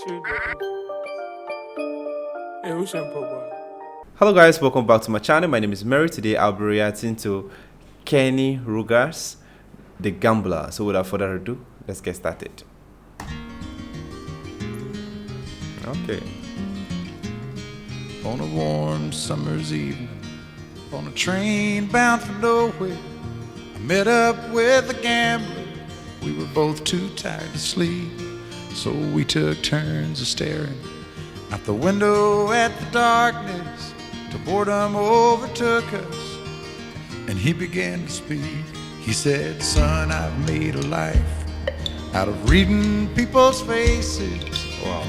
Hello guys, welcome back to my channel. My name is Mary. Today I'll be reacting to Kenny Ruger's The Gambler. So without further ado, let's get started. Okay. On a warm summer's evening, on a train bound for nowhere, I met up with a gambler. We were both too tired to sleep, so we took turns of staring out the window at the darkness till boredom overtook us, and he began to speak. He said, "Son, I've made a life out of reading people's faces,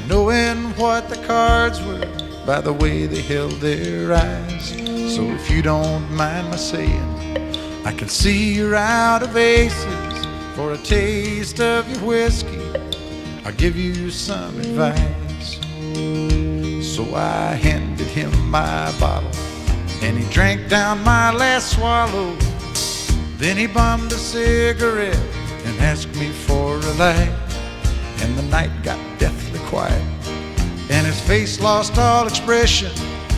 knowing what the cards were by the way they held their eyes. So if you don't mind my saying, I can see you're out of aces. For a taste of your whiskey, I'll give you some advice." So I handed him my bottle, and he drank down my last swallow. Then he bummed a cigarette and asked me for a light, and the night got deathly quiet, and his face lost all expression.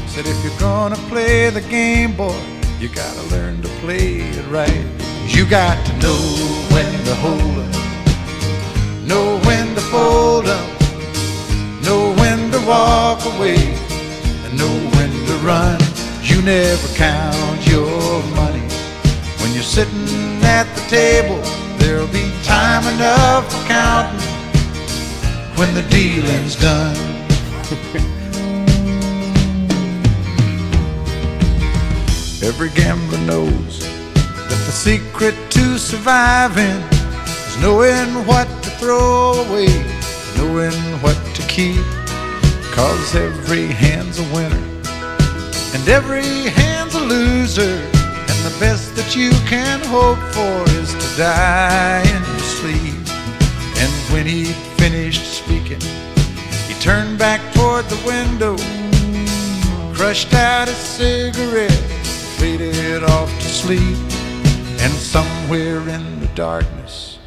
Said, "If you're gonna play the game, boy, you gotta learn to play it right. You got to know when to hold up, know when to fold up, know when to walk away, and know when to run. You never count your money when you're sitting at the table. There'll be time enough for counting when the dealing's done." Every gambler knows that the secret to surviving is knowing what to throw away, knowing what to keep. 'Cause every hand's a winner and every hand's a loser, and the best that you can hope for is to die in your sleep. And when he'd finished speaking, he turned back toward the window, crushed out his cigarette, faded off to sleep. And somewhere in the darkness,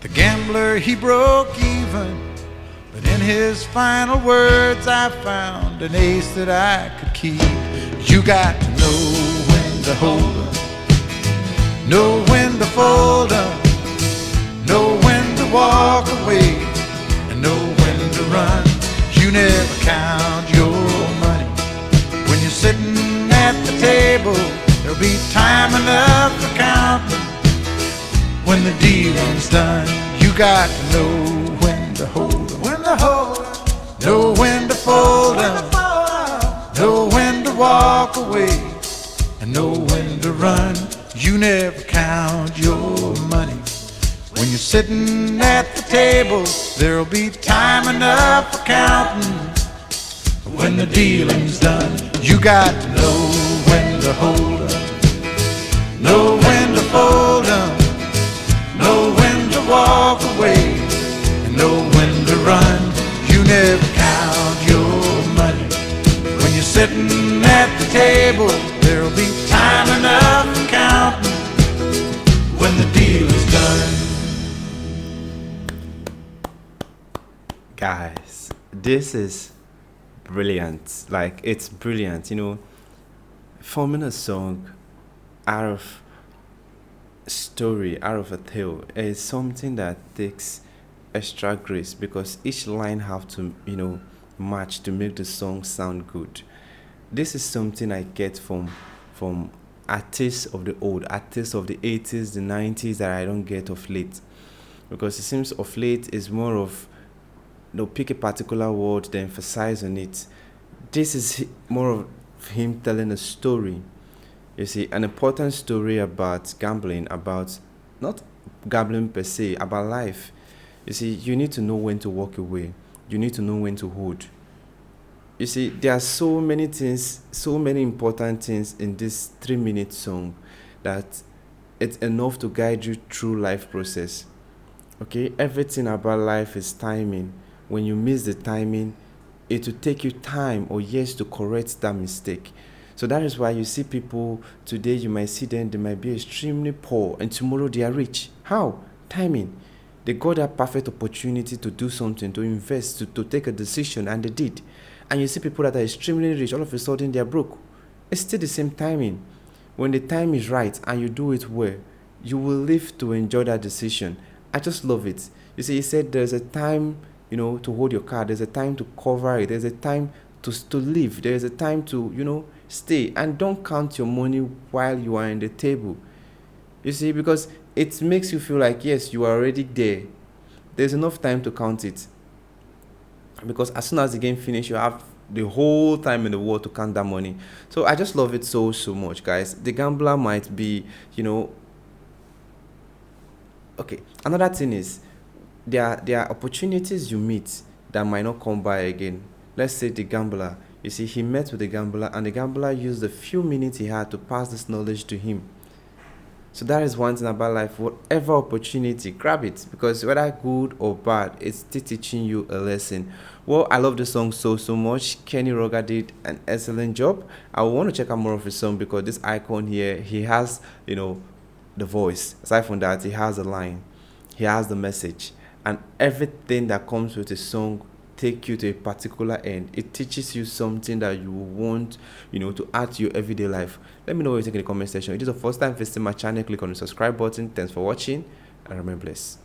the gambler, he broke even. But in his final words, I found an ace that I could keep. You got to know when to hold up, know when to fold up, know when to walk away, and know when to run. You never count your money when you're sitting at the table. There'll be time enough for counting when the dealing's done. You got to know when to hold 'em, when to hold 'em, know when to fold 'em, know when to walk away, and know when to run. You never count your money when you're sitting at the table. There'll be time enough for counting when the dealing's done. You got to know when to hold 'em, know when to fold 'em, know when to walk away, and know when to run. You never count your money when you're sitting at the table. There'll be time enough for counting when the deal is done. Guys, this is brilliant. Like, it's brilliant, you know. Forming a song out of story, out of a tale, is something that takes extra grace, because each line have to, you know, match to make the song sound good. This is something I get from artists of the old, artists of the 80s, the 90s, that I don't get of late, because it seems of late is more of, they'll pick a particular word, they emphasize on it. This is more of him telling a story. You see, an important story about gambling, about not gambling per se, about life. You see, you need to know when to walk away. You need to know when to hold. You see, there are so many things, so many important things in this 3-minute song that it's enough to guide you through life process. Okay, everything about life is timing. When you miss the timing, it will take you time or years to correct that mistake. So that is why you see people today, you might see them, they might be extremely poor, and tomorrow they are rich. How? Timing. They got that perfect opportunity to do something, to invest, to take a decision, and they did. And you see people that are extremely rich, all of a sudden they're broke. It's still the same timing. When the time is right and you do it well, you will live to enjoy that decision. I just love it. You see, he said there's a time, to hold your car. There's a time to cover it. There's a time to live. There's a time to, stay. And don't count your money while you are in the table. You see, because it makes you feel like, yes, you are already there. There's enough time to count it. Because as soon as the game finishes, you have the whole time in the world to count that money. So I just love it so much, guys. The gambler might be, okay. Another thing is there are opportunities you meet that might not come by again. Let's say the gambler. You see, he met with the gambler, and the gambler used the few minutes he had to pass this knowledge to him. So that is one thing about life. Whatever opportunity, grab it, because whether good or bad, it's still teaching you a lesson. Well, I love the song so much. Kenny Rogers did an excellent job. I want to check out more of his song because this icon here, he has, the voice. Aside from that, he has a line, he has the message, and everything that comes with the song take you to a particular end. It teaches you something that you want, to add to your everyday life. Let me know what you think in the comment section. If this is the first time visiting my channel, click on the subscribe button. Thanks for watching, and remain blessed.